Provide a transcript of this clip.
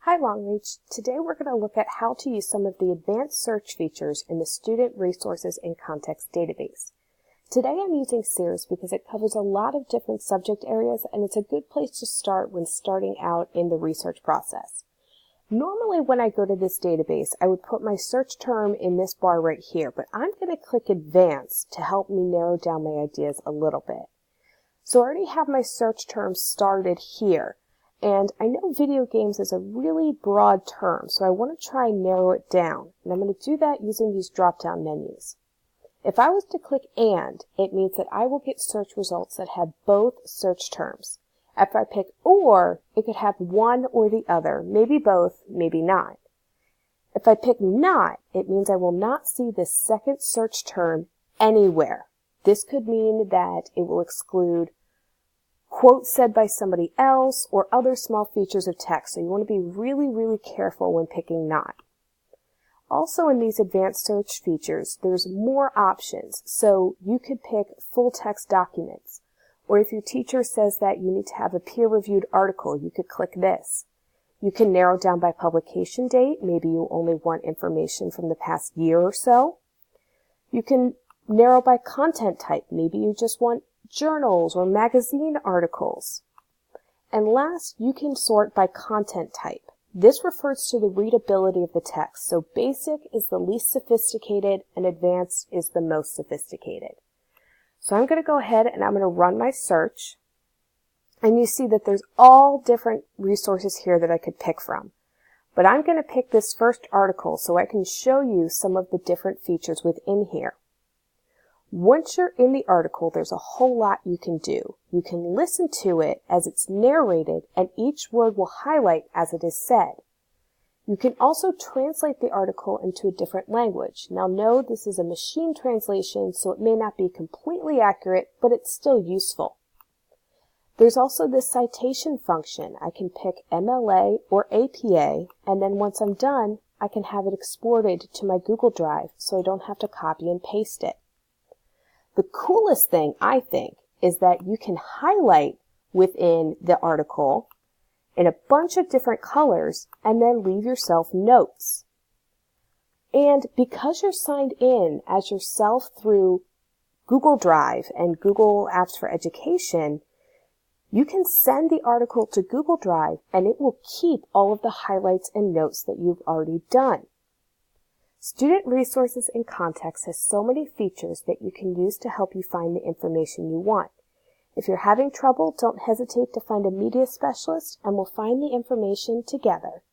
Hi Longreach. Today we're going to look at how to use some of the advanced search features in the Student Resources and Context Database. Today I'm using SRIC because it covers a lot of different subject areas and it's a good place to start when starting out in the research process. Normally when I go to this database, I would put my search term in this bar right here, but I'm going to click Advanced to help me narrow down my ideas a little bit. So I already have my search term started here. And I know video games is a really broad term, so I want to try and narrow it down. And I'm going to do that using these drop-down menus. If I was to click AND, it means that I will get search results that have both search terms. If I pick OR, it could have one or the other, maybe both, maybe not. If I pick NOT, it means I will not see this second search term anywhere. This could mean that it will exclude quotes said by somebody else, or other small features of text. So you want to be really careful when picking NOT. Also in these advanced search features, there's more options. So you could pick full text documents. Or if your teacher says that you need to have a peer-reviewed article, you could click this. You can narrow down by publication date. Maybe you only want information from the past year or so. You can narrow by content type. Maybe you just want journals or magazine articles. And last, you can sort by content type. This refers to the readability of the text. So basic is the least sophisticated and advanced is the most sophisticated. So I'm going to go ahead and I'm going to run my search. And you see that there's all different resources here that I could pick from. But I'm going to pick this first article so I can show you some of the different features within here. Once you're in the article, there's a whole lot you can do. You can listen to it as it's narrated, and each word will highlight as it is said. You can also translate the article into a different language. Now, no, this is a machine translation, so it may not be completely accurate, but it's still useful. There's also this citation function. I can pick MLA or APA, and then once I'm done, I can have it exported to my Google Drive, so I don't have to copy and paste it. The coolest thing, I think, is that you can highlight within the article in a bunch of different colors and then leave yourself notes. And because you're signed in as yourself through Google Drive and Google Apps for Education, you can send the article to Google Drive and it will keep all of the highlights and notes that you've already done. Student Resources and Context has so many features that you can use to help you find the information you want. If you're having trouble, don't hesitate to find a media specialist and we'll find the information together.